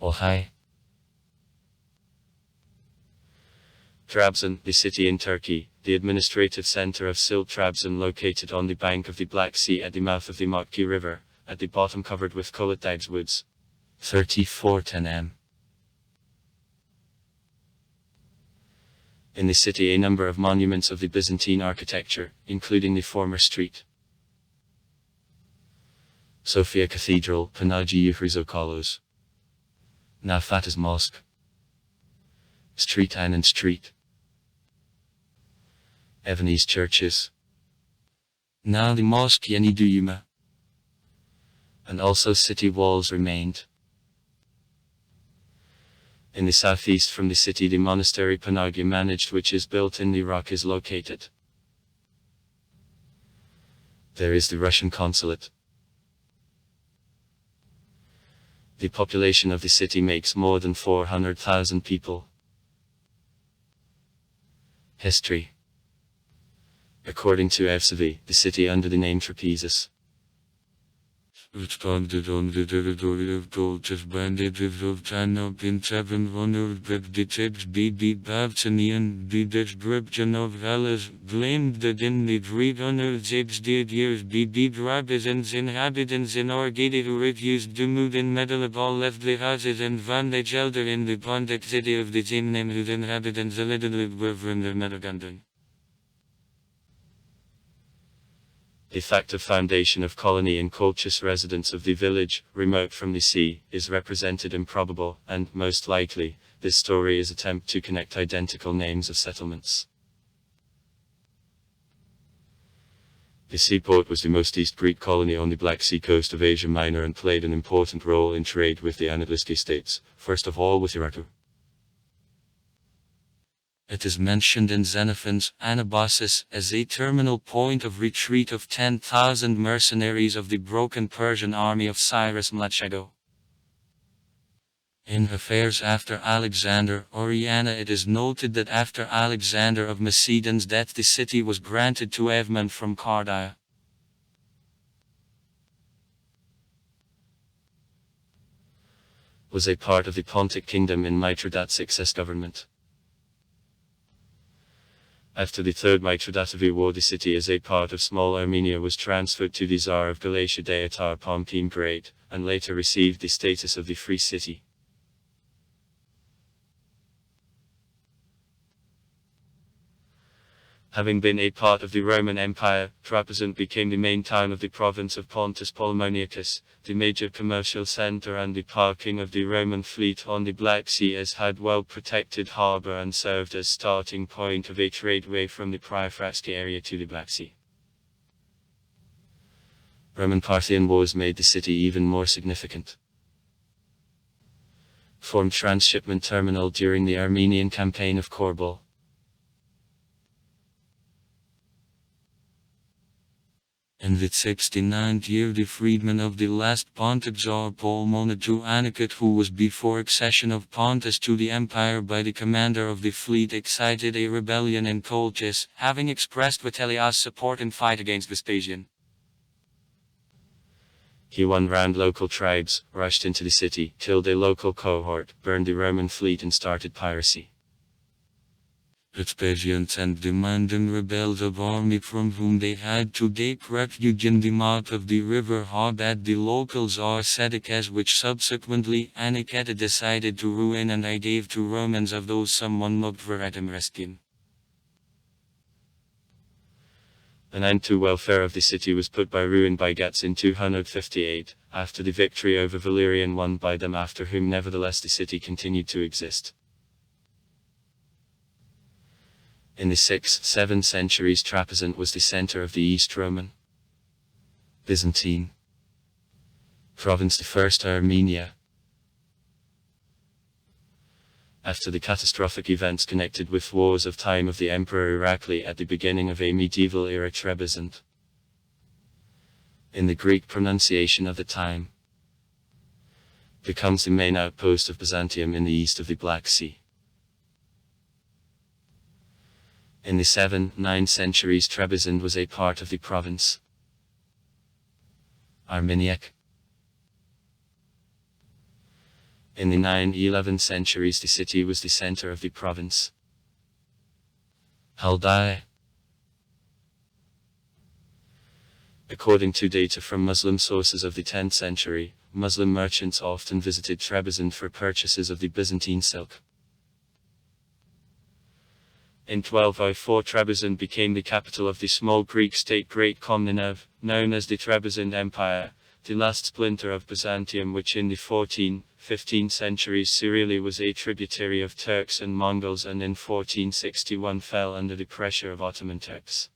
Olhay. Trabzon, the city in Turkey, the administrative center of Silt Trabzon, located on the bank of the Black Sea at the mouth of the Motki River, at the bottom covered with Kolatides woods. 3410 m. In the city a number of monuments of the Byzantine architecture, including the former street Sofia Cathedral, Panagia Chrysokolos, now Fatih's Mosque, Street Anand Street, Evanese churches, now the Mosque Yeni Duyuma, and also city walls remained. In the southeast from the city the monastery Panagia managed, which is built in the rock, is located. There is the Russian consulate. The population of the city makes more than 400,000 people. History. According to Evsevi, the city under the name Trapezus Responded on the territory of Colchis bandits of China in 700 BD Babsinian, the description of Hellas, claimed that in the 360 years BD Trabzon's inhabitants in Orgidi who refused to move in Medalabal left the houses and found a shelter in the Pontic city of the same name, whose inhabitants allegedly were from the Metacanton. The fact of foundation of colony in Colchis, residents of the village, remote from the sea, is represented improbable, and, most likely, this story is attempt to connect identical names of settlements. The seaport was the most East Greek colony on the Black Sea coast of Asia Minor and played an important role in trade with the Anatolian states, first of all with Iraq. It is mentioned in Xenophon's Anabasis as a terminal point of retreat of 10,000 mercenaries of the broken Persian army of Cyrus Mladshego. In affairs after Alexander Oriana, it is noted that after Alexander of Macedon's death the city was granted to Evman from Cardia. Was a part of the Pontic kingdom in Mithridates' excess government. After the Third Mithridatic War, the city as a part of small Armenia was transferred to the Tsar of Galatia Deatar Pompey Great, and later received the status of the Free City. Having been a part of the Roman Empire, Trabzon became the main town of the province of Pontus Palamonicus, the major commercial center and the parking of the Roman fleet on the Black Sea, as had well-protected harbor and served as starting point of a tradeway from the Priafratsky area to the Black Sea. Roman-Parthian wars made the city even more significant. Formed transshipment terminal during the Armenian campaign of Korbel. In the 69th year the freedman of the last Pontic Tsar Polmonatu Aniket, who was before accession of Pontus to the empire by the commander of the fleet, excited a rebellion in Colchis, having expressed Vitellius' support in fight against Vespasian. He won round local tribes, rushed into the city, killed a local cohort, burned the Roman fleet and started piracy. Vespasian sent demanding rebels of army from whom they had to take refuge in the mouth of the river Habad, the local Tsar Sedekes, which subsequently Aniket decided to ruin, and I gave to Romans of those someone looked for at him reskin. An end to welfare of the city was put by ruin by Gats in 258, after the victory over Valerian won by them, after whom nevertheless the city continued to exist. In the 6th-7th centuries Trabzon was the center of the East Roman Byzantine province, the first Armenia. After the catastrophic events connected with wars of time of the Emperor Irakli at the beginning of a medieval era, Trebizond, in the Greek pronunciation of the time, becomes the main outpost of Byzantium in the east of the Black Sea. In the 7th-9th centuries Trebizond was a part of the province Armeniac. In the 9-11 centuries, the city was the center of the province. Haldai. According to data from Muslim sources of the 10th century, Muslim merchants often visited Trabzon for purchases of the Byzantine silk. In 1204, Trabzon became the capital of the small Greek state Great Komnenev, known as the Trabzon Empire, the last splinter of Byzantium, which in the 14th, 15th centuries serially was a tributary of Turks and Mongols, and in 1461 fell under the pressure of Ottoman Turks.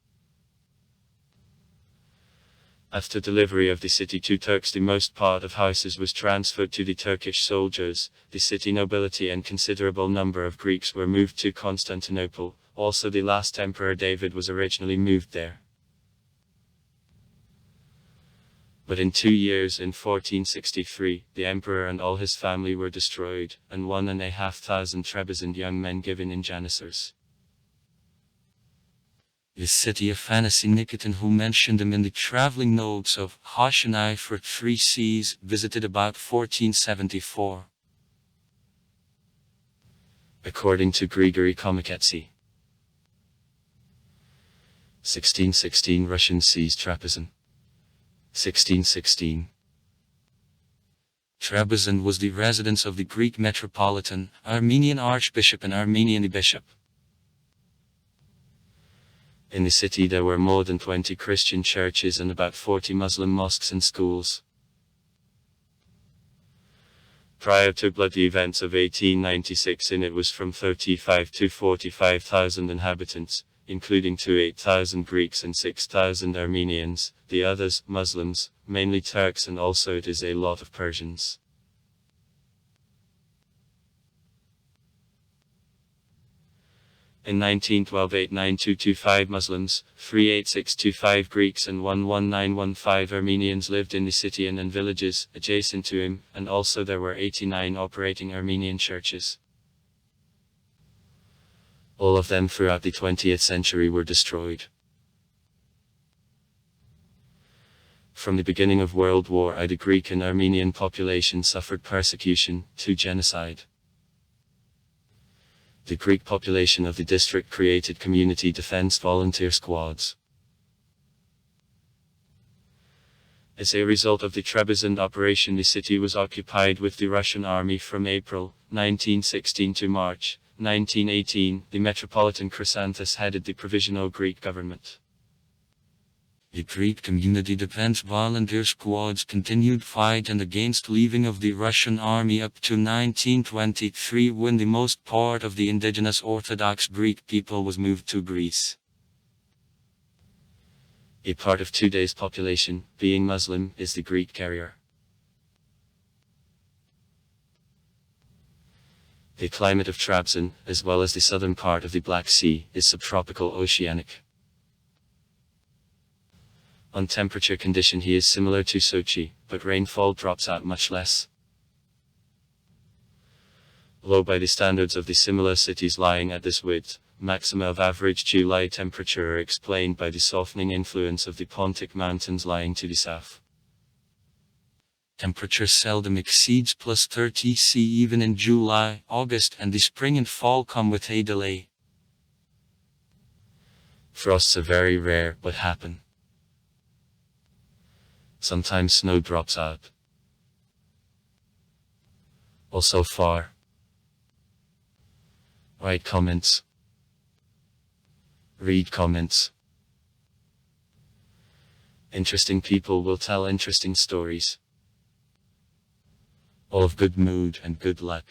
After delivery of the city to Turks, the most part of houses was transferred to the Turkish soldiers, the city nobility and considerable number of Greeks were moved to Constantinople. Also, the last emperor David was originally moved there. But in 2 years, in 1463, the emperor and all his family were destroyed, and 1,500 Trebizond young men given in Janissaries. The city of Fantasy Nikitin, who mentioned him in the traveling notes of Hashanai for 3 Seas, visited about 1474. According to Grigory Komiketsi. 1616 Russian seized Trabzon. 1616. Trabzon was the residence of the Greek Metropolitan, Armenian Archbishop and Armenian Bishop. In the city there were more than 20 Christian churches and about 40 Muslim mosques and schools. Prior to bloody events of 1896, it was from 35 to 45,000 inhabitants, including 8,000 Greeks and 6,000 Armenians, the others, Muslims, mainly Turks, and also it is a lot of Persians. In 1912, 89225 Muslims, 38625 Greeks and 11915 Armenians lived in the city and villages adjacent to him, and also there were 89 operating Armenian churches. All of them throughout the 20th century were destroyed. From the beginning of World War I, the Greek and Armenian population suffered persecution, to genocide. The Greek population of the district created community defense volunteer squads. As a result of the Trebizond operation, the city was occupied with the Russian army from April 1916 to March 1918. The Metropolitan Chrysanthus headed the provisional Greek government. The Greek community defense volunteer squads continued fight and against leaving of the Russian army up to 1923, when the most part of the indigenous Orthodox Greek people was moved to Greece. A part of today's population, being Muslim, is the Greek carrier. The climate of Trabzon, as well as the southern part of the Black Sea, is subtropical oceanic. On temperature condition he is similar to Sochi, but rainfall drops out much less. Low by the standards of the similar cities lying at this width, maxima of average July temperature are explained by the softening influence of the Pontic Mountains lying to the south. Temperature seldom exceeds plus 30 C even in July, August, and the spring and fall come with a delay. Frosts are very rare, but happen. Sometimes snow drops out. Also far. Write comments. Read comments. Interesting people will tell interesting stories. All of good mood and good luck.